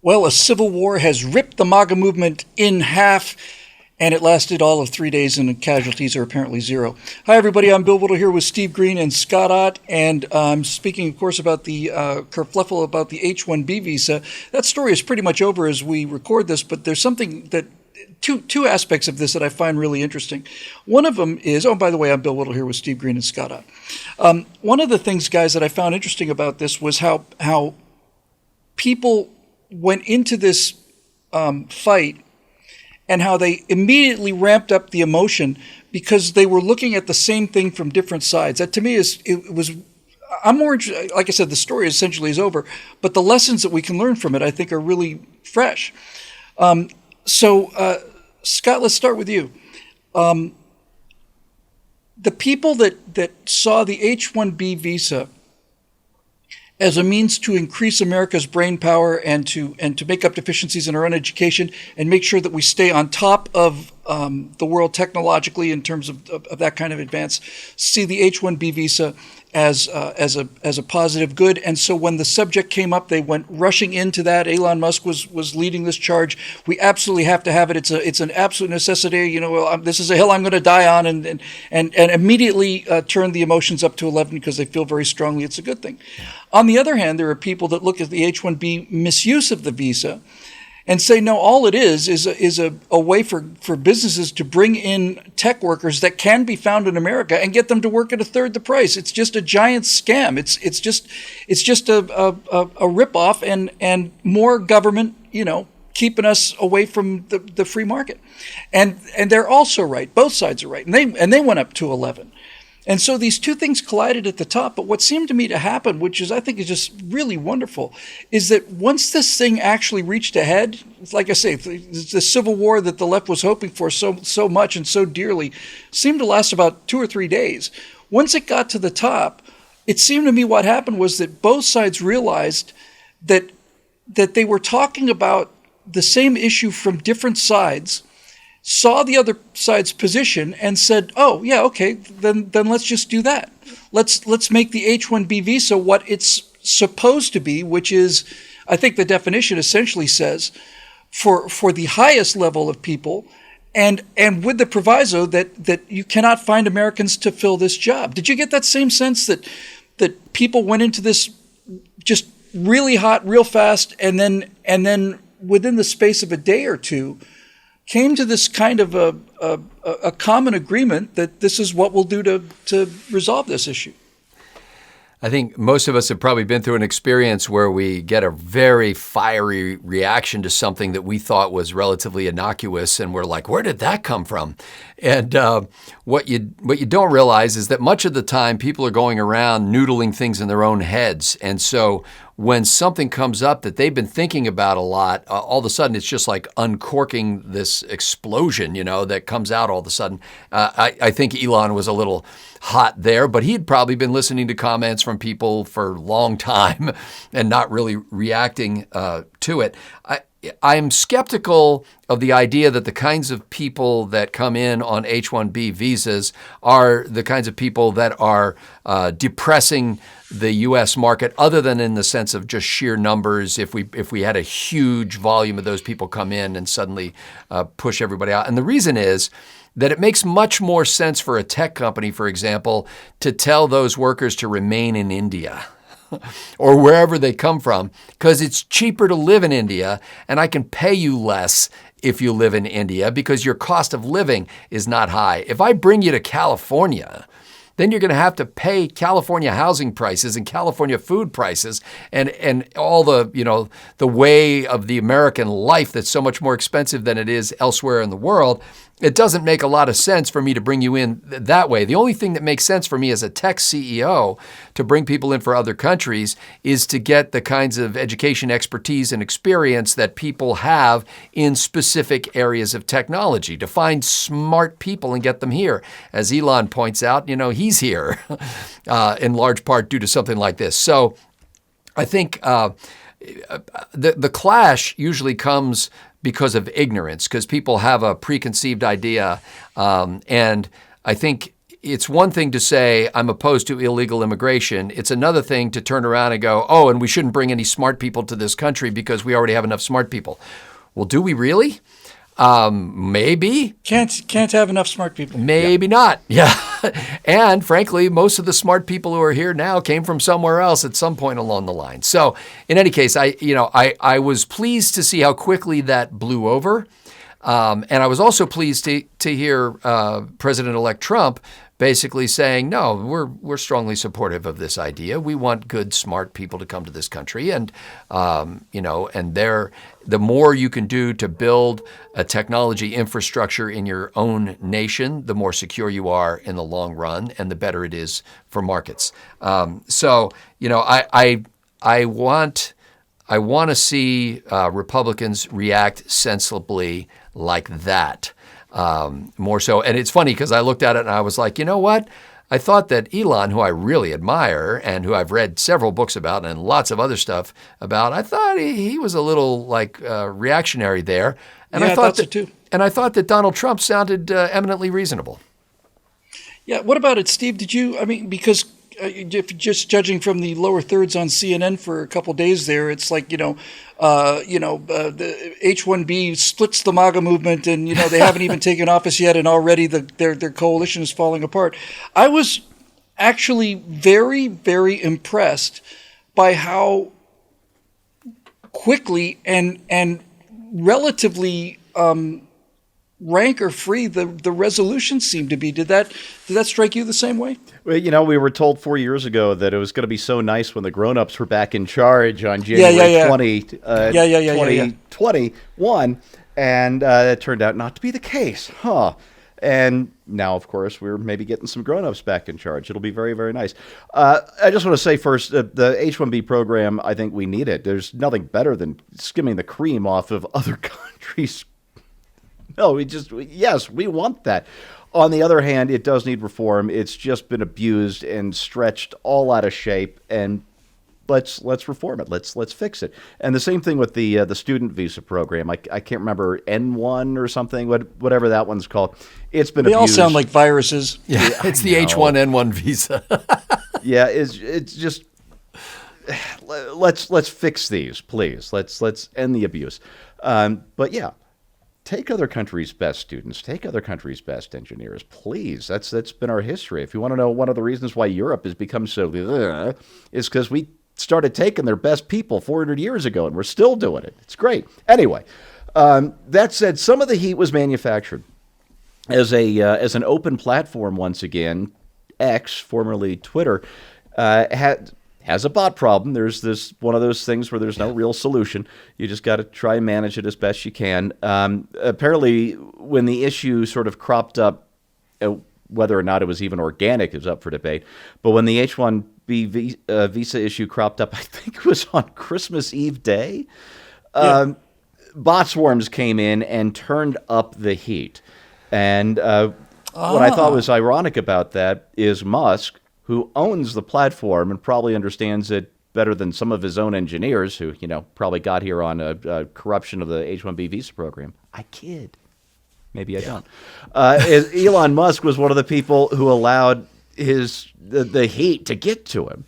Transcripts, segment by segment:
Well, a civil war has ripped the MAGA movement in half, and it lasted all of 3 days, and the casualties are apparently zero. Hi, everybody. I'm Bill Whittle here with Steve Green and Scott Ott, and I'm speaking, of course, about the kerfluffle about the H1B visa. That story is pretty much over as we record this, but there's something that two aspects of this that I find really interesting. One of them is, oh, by the way, I'm Bill Whittle here with Steve Green and Scott Ott. One of the things, guys, that I found interesting about this was how people went into this fight and how they immediately ramped up the emotion because they were looking at the same thing from different sides. That to me I'm more interested, like I said, the story essentially is over, but the lessons that we can learn from it, I think, are really fresh. So, Scott, let's start with you. The people that saw the H-1B visa as a means to increase America's brain power and to make up deficiencies in our own education and make sure that we stay on top of the world technologically in terms of that kind of advance, see the H-1B visa as a positive good. And so when the subject came up, they went rushing into that. Elon Musk was leading this charge. We absolutely have to have it. It's an absolute necessity. This is a hill I'm going to die on, and immediately turn the emotions up to 11 because they feel very strongly it's a good thing. On the other hand, there are people that look at the H-1B misuse of the visa and say, no, all it is a way for businesses to bring in tech workers that can be found in America and get them to work at a third the price. It's just a giant scam. It's just a ripoff and more government, keeping us away from the free market. And they're also right. Both sides are right. And they went up to 11. And so these two things collided at the top. But what seemed to me to happen, which I think is just really wonderful, is that once this thing actually reached a head, like I say, the civil war that the left was hoping for so much and so dearly seemed to last about 2 or 3 days. Once it got to the top, it seemed to me what happened was that both sides realized that they were talking about the same issue from different sides, saw the other side's position and said, oh, yeah, okay, then let's just do that. Let's make the H-1B visa what it's supposed to be, which is, I think the definition essentially says, for the highest level of people, and with the proviso that you cannot find Americans to fill this job. Did you get that same sense that people went into this just really hot, real fast, and then within the space of a day or two, came to this kind of a common agreement that this is what we'll do to resolve this issue? I think most of us have probably been through an experience where we get a very fiery reaction to something that we thought was relatively innocuous, and we're like, where did that come from? And what you don't realize is that much of the time people are going around noodling things in their own heads. And so when something comes up that they've been thinking about a lot, all of a sudden it's just like uncorking this explosion, that comes out all of a sudden. I think Elon was a little hot there, but he had probably been listening to comments from people for a long time and not really reacting to it. I'm skeptical of the idea that the kinds of people that come in on H-1B visas are the kinds of people that are depressing the U.S. market, other than in the sense of just sheer numbers. If we had a huge volume of those people come in and suddenly push everybody out. And the reason is that it makes much more sense for a tech company, for example, to tell those workers to remain in India or wherever they come from, because it's cheaper to live in India, and I can pay you less if you live in India because your cost of living is not high. If I bring you to California, then you're going to have to pay California housing prices and California food prices and all the way of the American life that's so much more expensive than it is elsewhere in the world. It doesn't make a lot of sense for me to bring you in that way. The only thing that makes sense for me as a tech CEO to bring people in for other countries is to get the kinds of education, expertise, and experience that people have in specific areas of technology, to find smart people and get them here. As Elon points out, he's here in large part due to something like this. So I think the clash usually comes because of ignorance, because people have a preconceived idea. And I think it's one thing to say, I'm opposed to illegal immigration. It's another thing to turn around and go, oh, and we shouldn't bring any smart people to this country because we already have enough smart people. Well, do we really? Maybe. Can't have enough smart people. Maybe not. Yeah. And frankly, most of the smart people who are here now came from somewhere else at some point along the line. So in any case, I was pleased to see how quickly that blew over. And I was also pleased to hear President-elect Trump basically saying, no, we're strongly supportive of this idea. We want good, smart people to come to this country. And, the more you can do to build a technology infrastructure in your own nation, the more secure you are in the long run and the better it is for markets. I want to see Republicans react sensibly like that. More so. And it's funny because I looked at it and I was like, you know what? I thought that Elon, who I really admire and who I've read several books about and lots of other stuff about, I thought he was a little reactionary there. And yeah, I thought so too. And I thought that Donald Trump sounded eminently reasonable. Yeah. What about it, Steve? Because if just judging from the lower thirds on CNN for a couple of days there, it's like, the H1B splits the MAGA movement, and, they haven't even taken office yet, and already their coalition is falling apart. I was actually very, very impressed by how quickly and relatively rancor-free the resolution seemed to be. Did that strike you the same way? Well, we were told 4 years ago that it was going to be so nice when the grown-ups were back in charge on January 2021, and it turned out not to be the case. And now, of course, we're maybe getting some grown-ups back in charge. It'll be very, very nice. I just want to say first, the H-1B program, I think we need it. There's nothing better than skimming the cream off of other countries'. No, yes, we want that. On the other hand, it does need reform. It's just been abused and stretched all out of shape, and let's reform it. Let's fix it. And the same thing with the student visa program. I can't remember, N1 or something, whatever that one's called. It's been abused. They all sound like viruses. Yeah, it's the H1N1 visa. Yeah, it's just let's fix these, please. Let's end the abuse. But yeah. Take other countries' best students. Take other countries' best engineers, please. That's been our history. If you want to know one of the reasons why Europe has become so is because we started taking their best people 400 years ago, and we're still doing it. It's great. Anyway, that said, some of the heat was manufactured as an open platform. Once again, X, formerly Twitter, has a bot problem. There's this one of those things where there's no real solution. You just got to try and manage it as best you can. Apparently, when the issue sort of cropped up, whether or not it was even organic is up for debate. But when the H1B visa issue cropped up, I think it was on Christmas Eve day, bot swarms came in and turned up the heat. And what I thought was ironic about that is Musk, who owns the platform and probably understands it better than some of his own engineers who, probably got here on a corruption of the H-1B visa program. I kid. Maybe I don't. Elon Musk was one of the people who allowed the heat to get to him.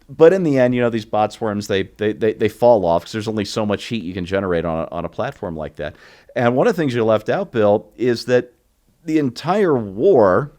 But in the end, these bot swarms, they fall off because there's only so much heat you can generate on a platform like that. And one of the things you left out, Bill, is that the entire war,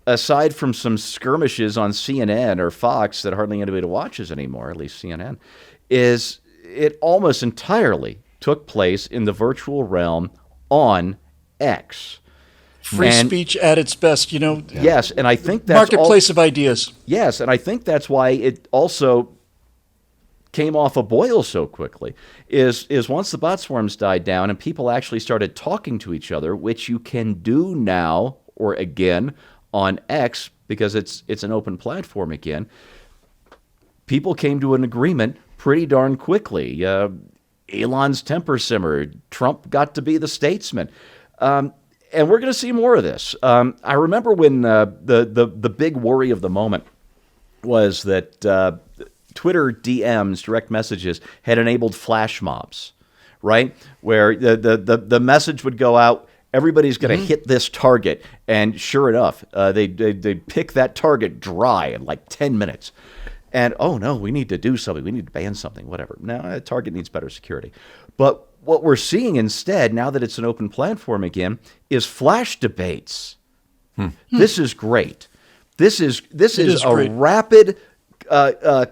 aside from some skirmishes on CNN or Fox that hardly anybody watches anymore, at least CNN, is it almost entirely took place in the virtual realm on X. Free speech at its best, Yes, and I think that's marketplace of ideas. Yes, and I think that's why it also came off a boil so quickly, is once the bot swarms died down and people actually started talking to each other, which you can do now, or again, on X, because it's an open platform again, people came to an agreement pretty darn quickly. Elon's temper simmered. Trump got to be the statesman. And we're going to see more of this. I remember when the big worry of the moment was that Twitter DMs, direct messages, had enabled flash mobs, right? Where the message would go out Everybody's going to hit this target. And sure enough, they pick that target dry in like 10 minutes. And, oh, no, we need to do something. We need to ban something, whatever. Now, a target needs better security. But what we're seeing instead, now that it's an open platform again, is flash debates. This is great. This is a great. rapid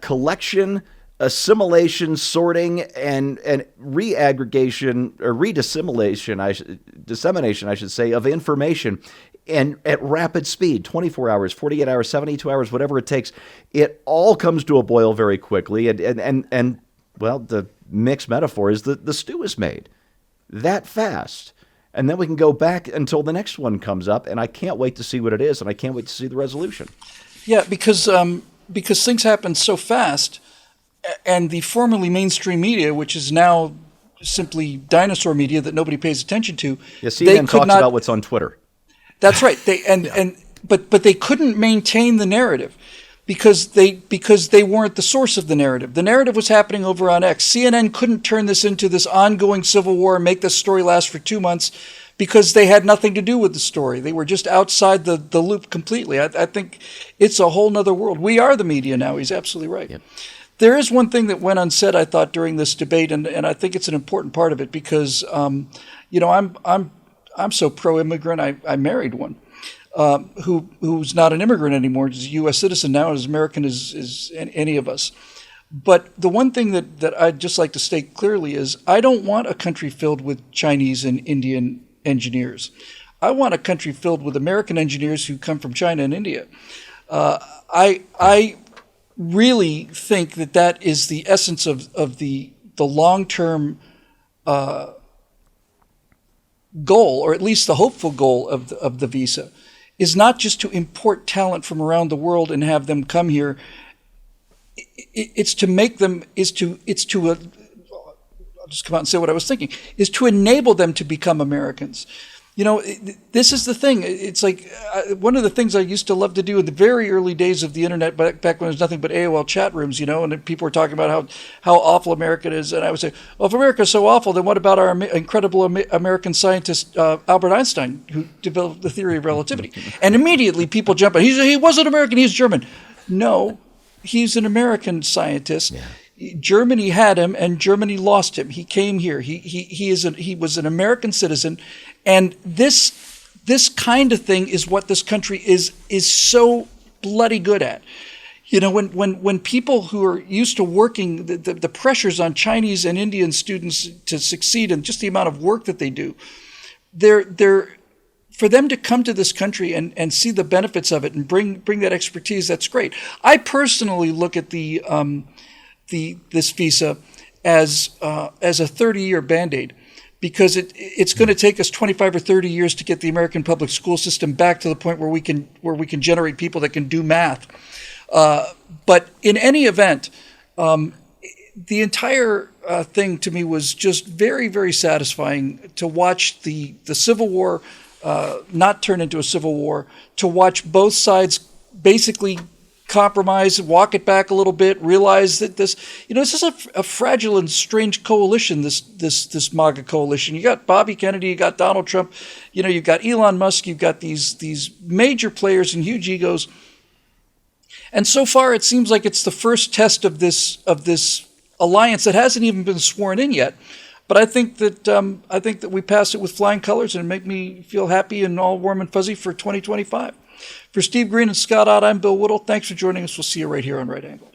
collection, assimilation, sorting, and reaggregation or dissemination, I should say, of information, and at rapid speed, 24 hours, 48 hours, 72 hours, whatever it takes. It all comes to a boil very quickly, and well, the mixed metaphor is that the stew is made that fast. And then we can go back until the next one comes up, and I can't wait to see what it is, and I can't wait to see the resolution. Yeah, because things happen so fast, and the formerly mainstream media, which is now simply dinosaur media that nobody pays attention to, Yeah, CNN talks about what's on Twitter. That's right. But they couldn't maintain the narrative because they weren't the source of the narrative. The narrative was happening over on X. CNN couldn't turn this into this ongoing civil war and make this story last for 2 months because they had nothing to do with the story. They were just outside the loop completely. I think it's a whole nother world. We are the media now. He's absolutely right. Yep. There is one thing that went unsaid, I thought, during this debate, and I think it's an important part of it because, I'm so pro-immigrant. I married one who's not an immigrant anymore. He's a U.S. citizen now, as American as any of us. But the one thing that I'd just like to state clearly is I don't want a country filled with Chinese and Indian engineers. I want a country filled with American engineers who come from China and India. I really think that is the essence of the long-term goal, or at least the hopeful goal of the visa, is not just to import talent from around the world and have them come here. It's to make them, I'll just come out and say what I was thinking, is to enable them to become Americans. This is the thing. It's like one of the things I used to love to do in the very early days of the internet, back when there was nothing but AOL chat rooms, and people were talking about how awful America is. And I would say, well, if America is so awful, then what about our incredible American scientist, Albert Einstein, who developed the theory of relativity? And immediately people jump in. He wasn't American, he's German. No, he's an American scientist. Yeah. Germany had him, and Germany lost him. He came here. He was an American citizen, and this kind of thing is what this country is so bloody good at. When people who are used to working the pressures on Chinese and Indian students to succeed, and just the amount of work that they do, they're for them to come to this country and see the benefits of it and bring that expertise. That's great. I personally look at this visa as a 30-year Band-Aid, because it's going to take us 25 or 30 years to get the American public school system back to the point where we can generate people that can do math. But in any event, the entire thing to me was just very, very satisfying to watch the Civil War not turn into a civil war, to watch both sides basically compromise, walk it back a little bit, realize that this is a fragile and strange coalition, this MAGA coalition. You got Bobby Kennedy, you got Donald Trump, you've got Elon Musk, you've got these major players and huge egos. And so far it seems like it's the first test of this alliance that hasn't even been sworn in yet. But I think that we passed it with flying colors, and make me feel happy and all warm and fuzzy for 2025. For Steve Green and Scott Ott, I'm Bill Whittle. Thanks for joining us. We'll see you right here on Right Angle.